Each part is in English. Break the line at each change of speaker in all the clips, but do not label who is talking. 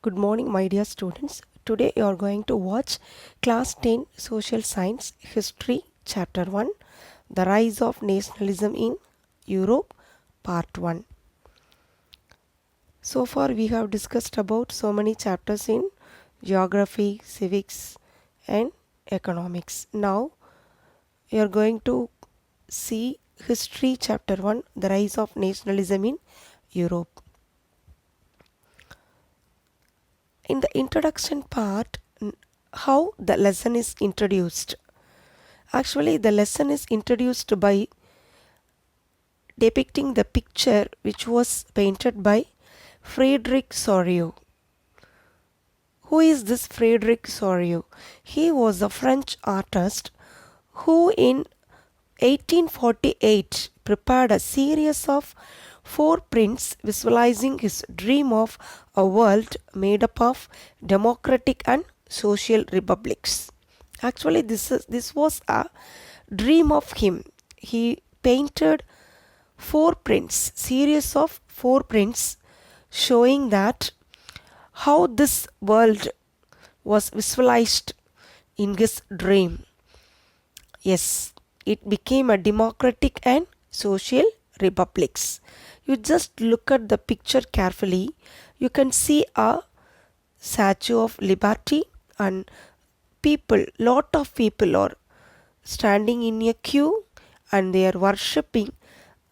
Good morning, my dear students. Today you are going to watch Class 10 Social Science History Chapter 1 The Rise of Nationalism in Europe Part 1. So far we have discussed about so many chapters in geography, civics and economics. Now you are going to see History Chapter 1 The Rise of Nationalism in Europe. In the introduction part, how the lesson is introduced. Actually, the lesson is introduced by depicting the picture which was painted by Friedrich Sorrio. Who is this Friedrich Sorrio? He was a French artist who in 1848 prepared a series of 4 prints visualizing his dream of a world made up of democratic and social republics. Actually, this was a dream of him. He painted 4 prints, series of 4 prints showing that how this world was visualized in his dream. Yes, it became a democratic and social republics. You just look at the picture carefully. You can see a statue of liberty and lot of people are standing in a queue and they are worshipping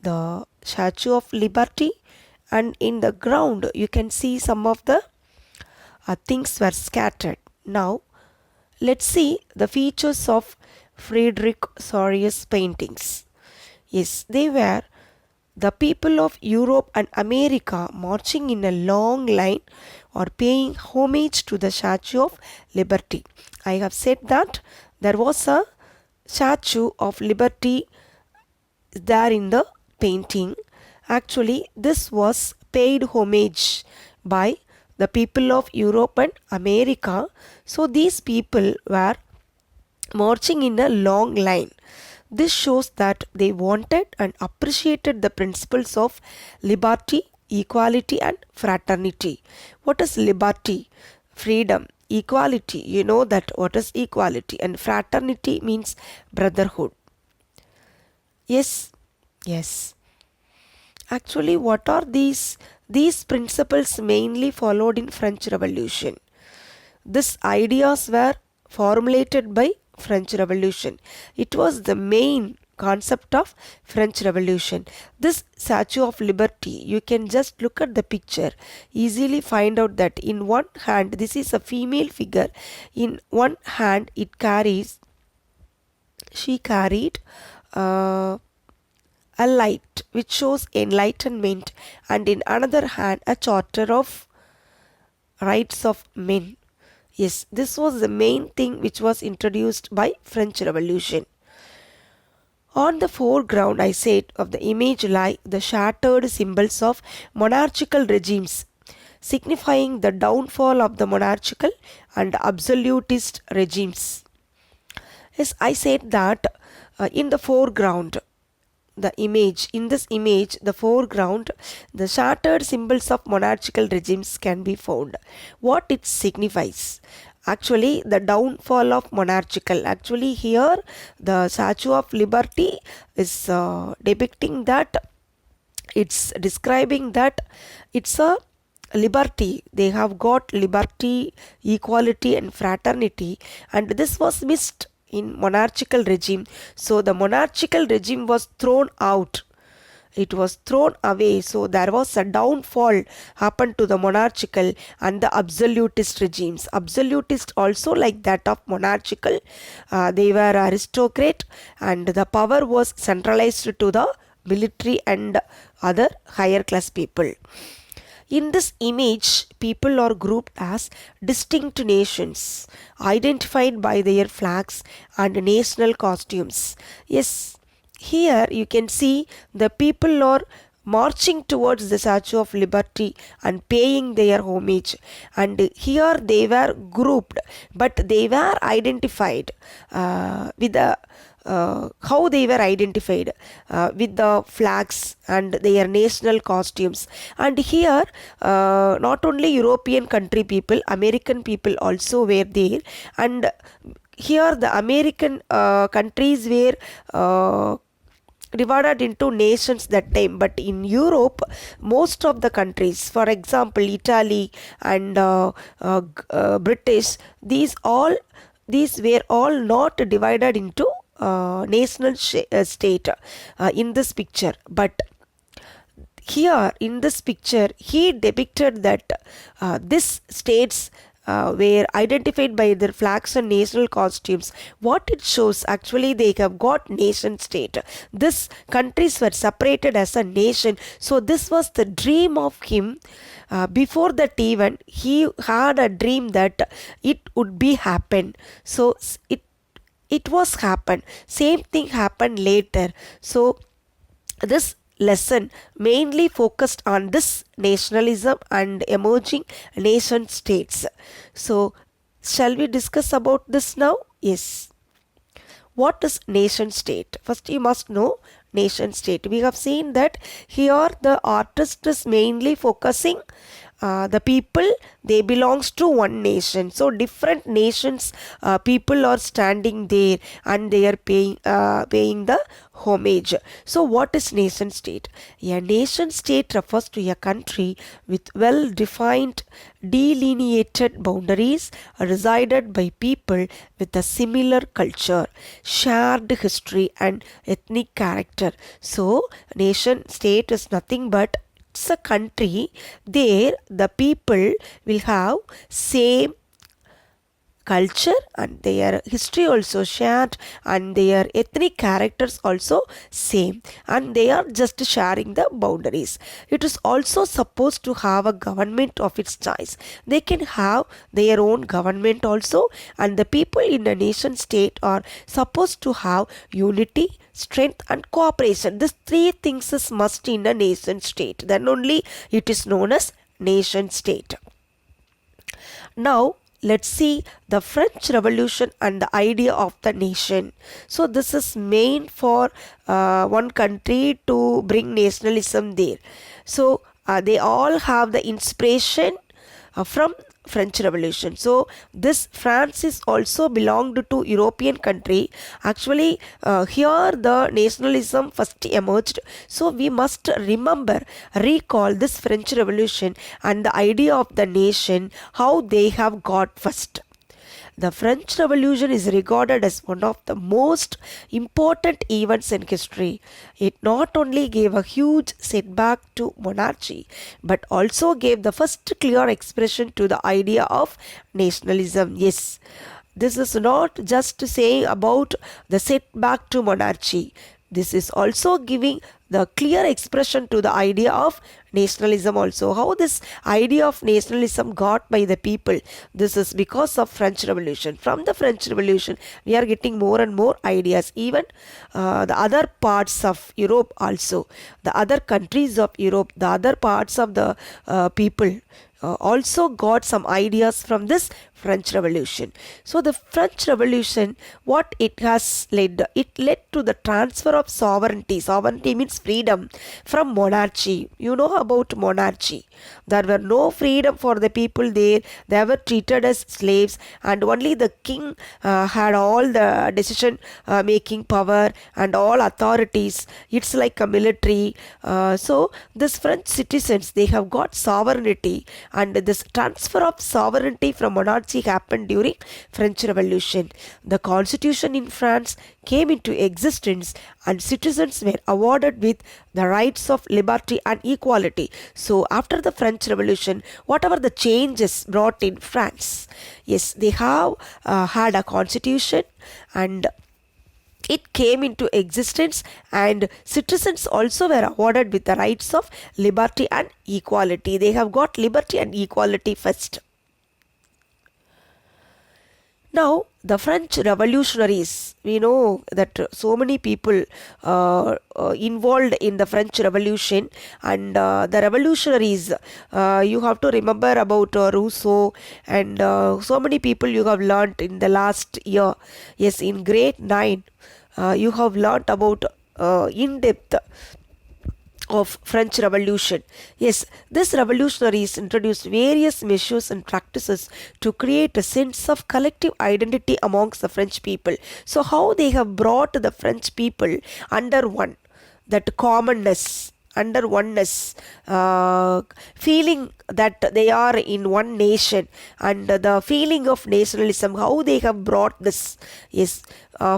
the statue of liberty, and in the ground you can see some of the things were scattered. Now let's see the features of Friedrich Sorrio's paintings. Yes, they were the people of Europe and America marching in a long line or paying homage to the Statue of Liberty. I have said that there was a Statue of Liberty there in the painting. Actually, this was paid homage by the people of Europe and America. So these people were marching in a long line. This shows that they wanted and appreciated the principles of liberty, equality and fraternity. What is liberty? Freedom. Equality. You know that what is equality, and fraternity means brotherhood. Yes. Actually, what are these? These principles mainly followed in French Revolution. These ideas were formulated by French Revolution. It was the main concept of French Revolution. This Statue of Liberty, you can just look at the picture, easily find out that in one hand, this is a female figure. In one hand, she carried a light which shows enlightenment, and in another hand, a charter of rights of men. Yes, this was the main thing which was introduced by French Revolution. On the foreground, I said, of the image lie the shattered symbols of monarchical regimes, signifying the downfall of the monarchical and absolutist regimes. Yes, I said that in the foreground, the foreground, the shattered symbols of monarchical regimes can be found. What it signifies? Actually, the downfall of monarchical. Actually, here the Statue of Liberty is depicting that, it's describing that it's a liberty. They have got liberty, equality and fraternity, and this was missed in monarchical regime. So the monarchical regime was thrown out. It was thrown away. So there was a downfall happened to the monarchical and the absolutist regimes. Absolutist also like that of monarchical. They were aristocrat and the power was centralized to the military and other higher class people. In this image, people are grouped as distinct nations, identified by their flags and national costumes. Yes, here you can see the people are marching towards the Statue of Liberty and paying their homage. And here they were grouped, but they were identified with the how they were identified with the flags and their national costumes. And here not only European country people, American people also were there. And here the American countries were divided into nations that time, but in Europe most of the countries, for example Italy and British, these were all not divided into national state in this picture. But here in this picture he depicted that this states were identified by their flags and national costumes. What it shows, actually they have got nation state. This countries were separated as a nation. So this was the dream of him. Before that event he had a dream that it would be happen. So it was happened. Same thing happened later. So this lesson mainly focused on this nationalism and emerging nation states. So shall we discuss about this now? Yes. What is nation state? First you must know nation state. We have seen that here the artist is mainly focusing the people, they belongs to one nation. So different nations people are standing there and they are paying the homage. So what is nation state? A nation state refers to a country with well defined delineated boundaries resided by people with a similar culture, shared history and ethnic character. So nation state is nothing but it's a country there the people will have same culture and their history also shared and their ethnic characters also same, and they are just sharing the boundaries. It is also supposed to have a government of its choice. They can have their own government also, and the people in a nation state are supposed to have unity, strength and cooperation. These three things is must in a nation state. Then only it is known as nation state. Now let's see the French Revolution and the idea of the nation. So this is main for one country to bring nationalism there. So they all have the inspiration from French Revolution. So this France is also belonged to European country. Actually here the nationalism first emerged. So we must recall this French Revolution and the idea of the nation, how they have got first. The French Revolution is regarded as one of the most important events in history. It not only gave a huge setback to monarchy, but also gave the first clear expression to the idea of nationalism. Yes, this is not just saying about the setback to monarchy. This is also giving the clear expression to the idea of nationalism also. How this idea of nationalism got by the people? This is because of French Revolution. From the French Revolution, we are getting more and more ideas. Even the other parts of Europe also, the other countries of Europe, the other parts of the people also got some ideas from this French Revolution. So the French Revolution, what it has led? It led to the transfer of sovereignty. Sovereignty means freedom from monarchy. You know about monarchy. There were no freedom for the people there. They were treated as slaves, and only the king had all the decision making power and all authorities. It's like a military. So this French citizens, they have got sovereignty, and this transfer of sovereignty from monarchy happened during French Revolution. The constitution in France came into existence and citizens were awarded with the rights of liberty and equality. So after the French Revolution, whatever the changes brought in France, yes, they have had a constitution and it came into existence, and citizens also were awarded with the rights of liberty and equality. They have got liberty and equality first. Now, the French revolutionaries, we know that so many people involved in the French Revolution, and the revolutionaries, you have to remember about Rousseau and so many people you have learnt in the last year. Yes, in grade 9. you have learnt about in depth of French Revolution. Yes, this revolutionaries introduced various measures and practices to create a sense of collective identity amongst the French people. So how they have brought the French people under one, that commonness, under oneness, feeling that they are in one nation, and the feeling of nationalism, how they have brought this. Yes,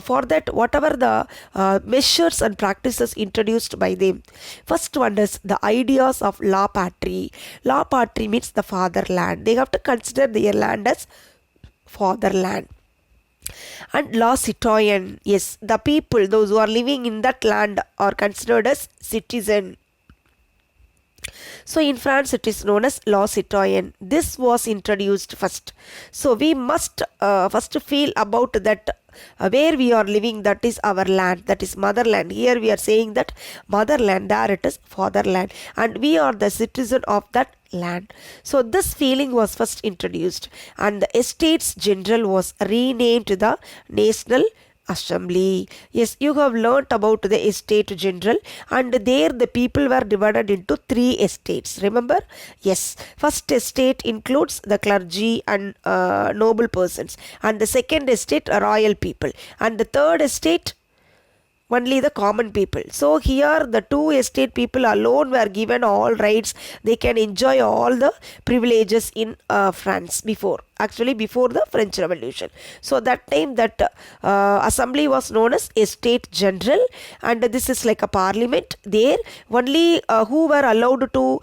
for that, whatever the measures and practices introduced by them. First one is the ideas of la patrie. La patrie means the fatherland. They have to consider their land as fatherland. And la citoyen, yes, the people, those who are living in that land, are considered as citizen. So in France it is known as law citoyen. This was introduced first. So we must first feel about that, where we are living, that is our land, that is motherland. Here we are saying that motherland, there it is fatherland, and we are the citizen of that land. So this feeling was first introduced, and the Estates General was renamed to the National Assembly. Yes, you have learnt about the Estate General, and there the people were divided into three estates. Remember? Yes, first estate includes the clergy and noble persons, and the second estate royal people, and the third estate only the common people. So here the two estate people alone were given all rights. They can enjoy all the privileges in France before. Actually before the French Revolution. So that time that assembly was known as Estate General, and this is like a parliament. There only who were allowed to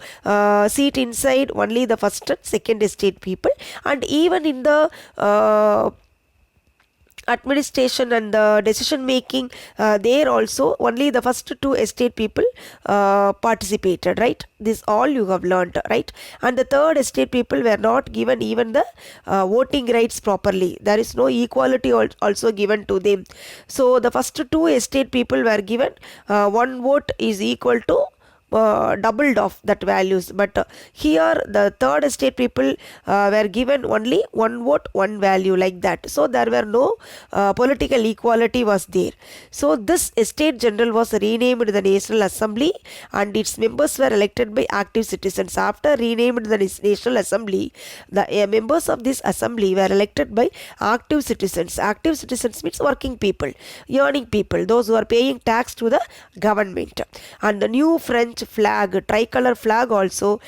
sit inside, only the first and second estate people, and even in the administration and the decision making, there also only the first two estate people participated, right? This all you have learnt, right? And the third estate people were not given even the voting rights properly. There is no equality also given to them. So the first two estate people were given one vote is equal to doubled of that values, but here the third estate people were given only one vote one value, like that. So there were no political equality was there. So this Estate General was renamed the National Assembly, and its members were elected by active citizens. After renamed the National Assembly, the members of this assembly were elected by active citizens. Active citizens means working people, earning people, those who are paying tax to the government. And the new French flag, tricolor flag, also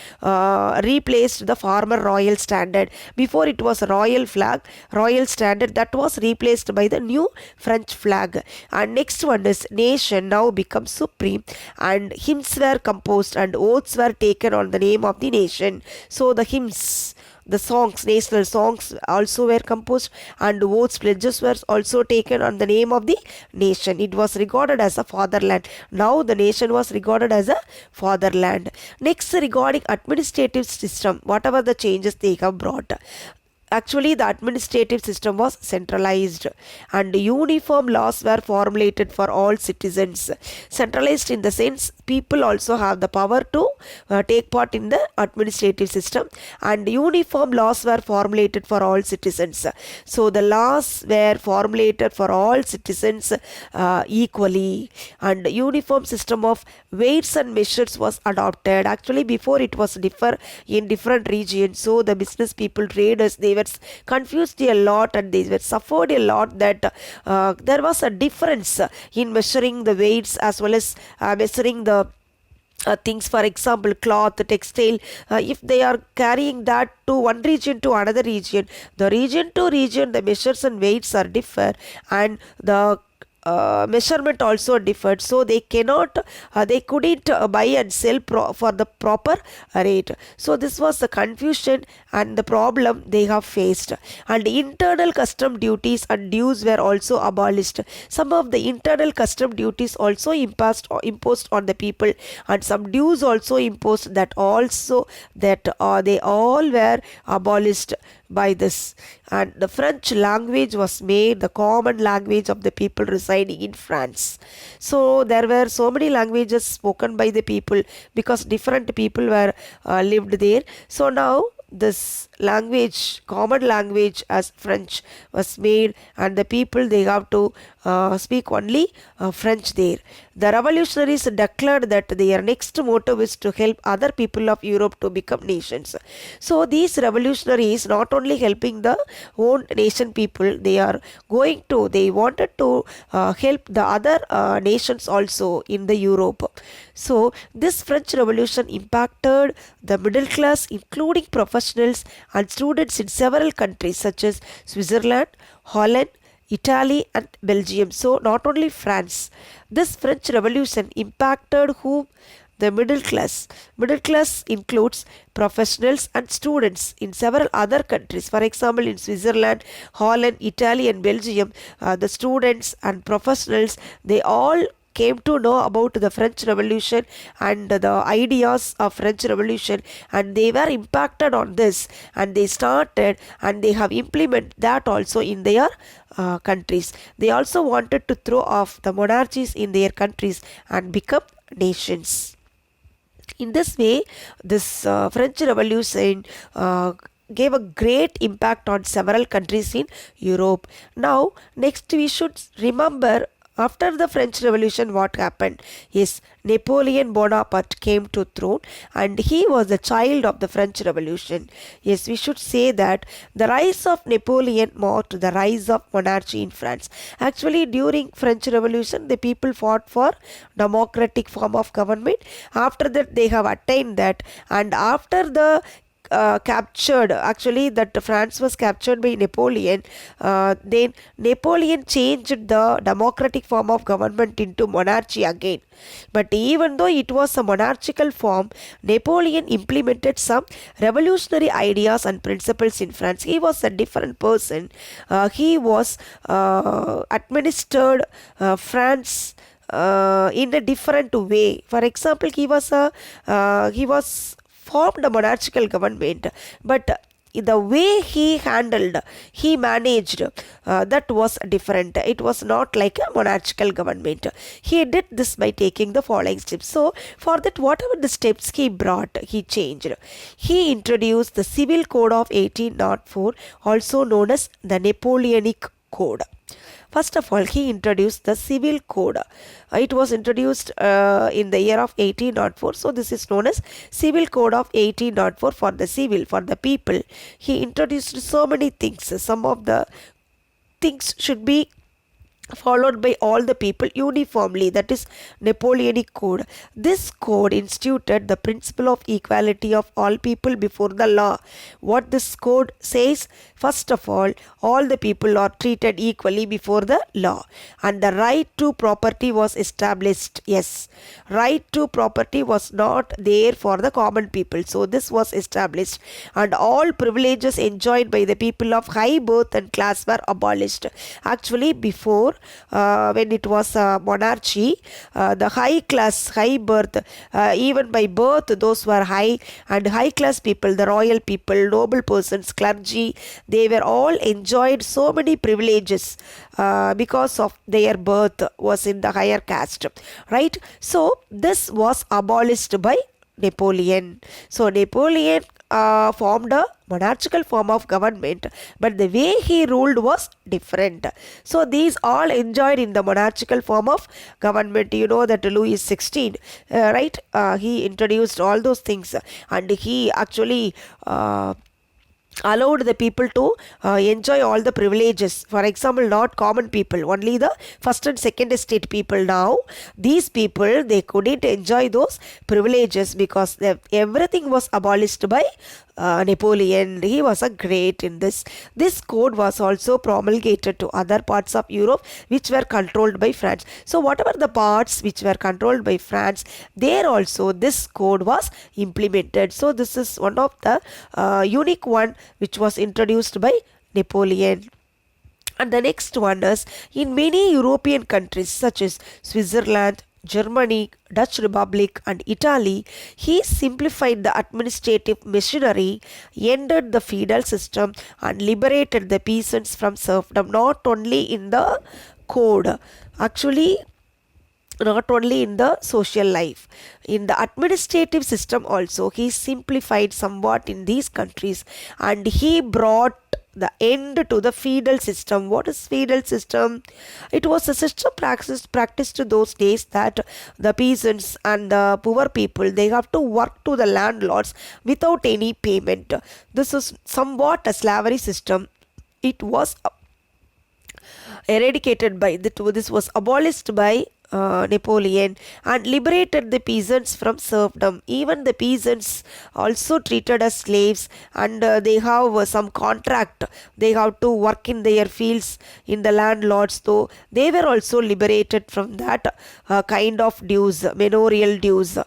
replaced the former royal standard. Before it was royal flag, royal standard, that was replaced by the new French flag. And next one is nation now becomes supreme, and hymns were composed and oaths were taken on the name of the nation. So the hymns, the songs, national songs also were composed, and oaths, pledges were also taken on the name of the nation. It was regarded as a fatherland. Now the nation was regarded as a fatherland. Next, regarding administrative system, whatever the changes they have brought. Actually, the administrative system was centralized, and uniform laws were formulated for all citizens. Centralized in the sense people also have the power to take part in the administrative system, and uniform laws were formulated for all citizens. So the laws were formulated for all citizens equally, and uniform system of weights and measures was adopted. Actually, before it was differ in different regions, so the business people, traders, they were confused a lot, and they were suffered a lot that there was a difference in measuring the weights as well as measuring the things. For example, cloth, textile, if they are carrying that to one region to another region, the region to region the measures and weights are differ, and the measurement also differed, so they cannot they couldn't buy and sell for the proper rate. So this was the confusion and the problem they have faced. And internal custom duties and dues were also abolished. Some of the internal custom duties also imposed on the people, and some dues also imposed, that also that they all were abolished by this. And the French language was made the common language of the people residing in France. So there were so many languages spoken by the people because different people were lived there. So now this language, common language as French was made, and the people they have to speak only French there. The revolutionaries declared that their next motive is to help other people of Europe to become nations. So these revolutionaries not only helping the own nation people, they wanted to help the other nations also in the Europe. So this French Revolution impacted the middle class, including professionals and students in several countries such as Switzerland, Holland, Italy and Belgium. So not only France. This French Revolution impacted whom? The middle class. Middle class includes professionals and students in several other countries. For example, in Switzerland, Holland, Italy and Belgium, the students and professionals, they all came to know about the French Revolution and the ideas of French Revolution, and they were impacted on this, and they started and they have implemented that also in their countries. They also wanted to throw off the monarchies in their countries and become nations. In this way, this French Revolution gave a great impact on several countries in Europe. Now, next we should remember after the French Revolution what happened. Yes, Napoleon Bonaparte came to throne, and he was the child of the French Revolution. Yes, we should say that the rise of Napoleon marked the rise of monarchy in France. Actually, during French Revolution, the people fought for democratic form of government. After that, they have attained that, and after the captured, actually that France was captured by Napoleon, then Napoleon changed the democratic form of government into monarchy again. But even though it was a monarchical form, Napoleon implemented some revolutionary ideas and principles in France. He was a different person. He was administered France in a different way. For example, he was formed a monarchical government, but the way he managed, that was different. It was not like a monarchical government. He did this by taking the following steps. So for that, whatever the steps he brought, he changed. He introduced the Civil Code of 1804, also known as the Napoleonic Code. First of all, he introduced the Civil Code. It was introduced in the year of 1804. So this is known as Civil Code of 1804 for the civil, for the people. He introduced so many things. Some of the things should be followed by all the people uniformly, that is Napoleonic Code. This code instituted the principle of equality of all people before the law. What this code says? First of all the people are treated equally before the law, and the right to property was established. Yes, right to property was not there for the common people, so this was established, and all privileges enjoyed by the people of high birth and class were abolished. Actually, before, when it was a monarchy, the high class, high birth, even by birth, those were high and high class people, the royal people, noble persons, clergy, they were all enjoyed so many privileges because of their birth was in the higher caste, right? So this was abolished by Napoleon. So Napoleon formed a monarchical form of government, but the way he ruled was different. So these all enjoyed in the monarchical form of government. You know that Louis XVI, right? He introduced all those things, and he actually allowed the people to enjoy all the privileges. For example, not common people, only the first and second estate people. Now these people, they couldn't enjoy those privileges because everything was abolished by Napoleon. He was a great in this. This code was also promulgated to other parts of Europe which were controlled by France. So whatever the parts which were controlled by France, there also this code was implemented. So this is one of the unique one which was introduced by Napoleon. And the next one is, in many European countries such as Switzerland, Germany, Dutch Republic and Italy, he simplified the administrative machinery, ended the feudal system and liberated the peasants from serfdom. Not only in the code, actually not only in the social life, in the administrative system also he simplified somewhat in these countries, and he brought the end to the feudal system. What is feudal system? It was a system practiced those days that the peasants and the poor people, they have to work to the landlords without any payment. This is somewhat a slavery system. It was eradicated by this was abolished by Napoleon, and liberated the peasants from serfdom. Even the peasants also treated as slaves, and they have some contract. They have to work in their fields in the landlords. Though they were also liberated from that kind of dues, manorial dues.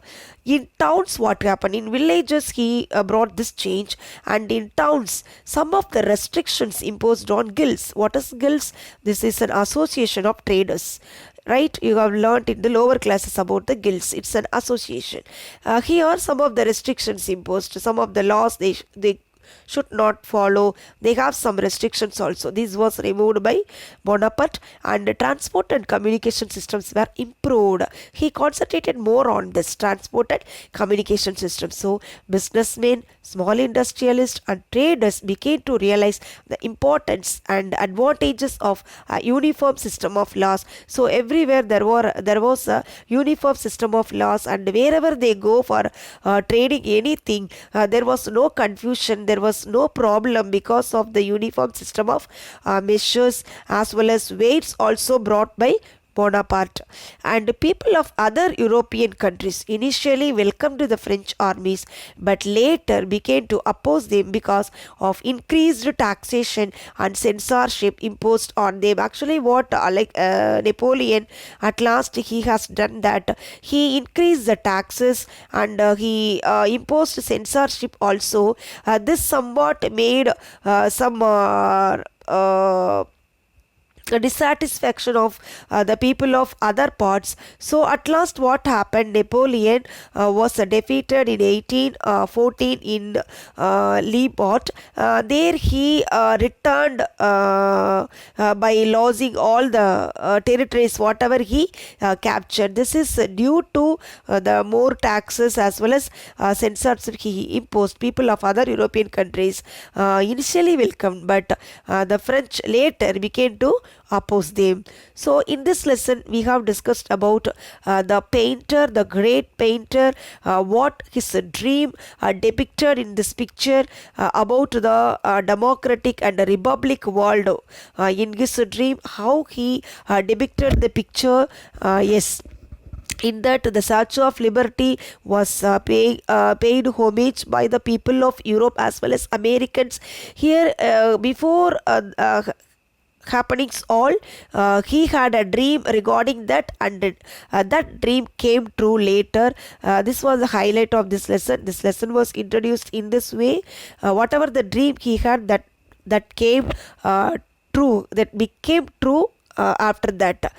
In towns, what happened? In villages, he brought this change, and in towns, some of the restrictions imposed on guilds. What is guilds? This is an association of traders. Right, you have learnt in the lower classes about the guilds. It's an association. Here, some of the restrictions imposed, some of the laws they should not follow. They have some restrictions also. This was removed by Bonaparte, and the transport and communication systems were improved. He concentrated more on this transport and communication system. So businessmen, small industrialists and traders began to realize the importance and advantages of a uniform system of laws. So everywhere there was a uniform system of laws, and wherever they go for trading anything, there was no confusion, there was no problem because of the uniform system of measures as well as weights also brought by Bonaparte. And people of other European countries initially welcomed the French armies, but later began to oppose them because of increased taxation and censorship imposed on them. Actually, what Napoleon, at last he has done that. He increased the taxes, and he imposed censorship also. This somewhat made some dissatisfaction of the people of other parts. So at last what happened? Napoleon was defeated in 1814 in Liebot. There he returned by losing all the territories whatever he captured. This is due to the more taxes as well as censorship he imposed. People of other European countries initially welcomed, but the French later began to oppose them. So in this lesson we have discussed about the painter, the great painter, what his dream depicted in this picture, about the democratic and republic world in his dream, how he depicted the picture. Yes, in that the Statue of Liberty was paid homage by the people of Europe as well as Americans. Here before happenings all, he had a dream regarding that, and that dream came true later. This was the highlight of this lesson. This lesson was introduced in this way. Whatever the dream he had, that came true, that became true after that.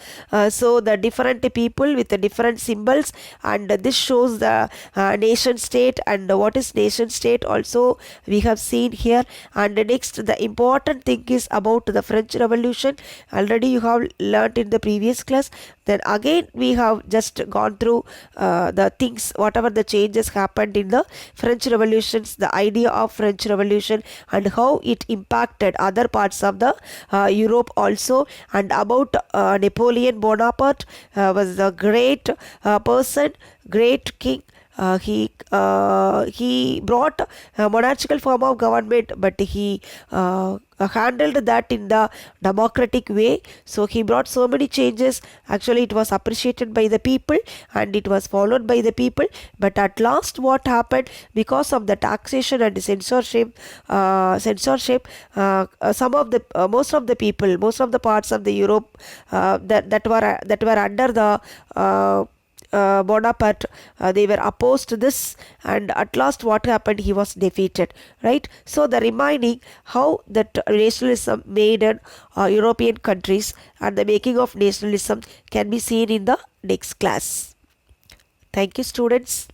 So the different people with the different symbols, and this shows the nation state, and what is nation state also we have seen here. And next, the important thing is about the French Revolution. Already you have learnt in the previous class. Then again we have just gone through the things, whatever the changes happened in the French Revolutions, the idea of French Revolution and how it impacted other parts of the Europe also. And about Napoleon Bonaparte, was a great person, great king. He brought a monarchical form of government, but he handled that in the democratic way. So he brought so many changes. Actually, it was appreciated by the people and it was followed by the people. But at last, what happened? Because of the taxation and censorship, some of the most of the people, most of the parts of the Europe that were under the Bonaparte, they were opposed to this, and at last what happened? He was defeated, right? So the remaining, how that nationalism made in European countries and the making of nationalism can be seen in the next class. Thank you, students.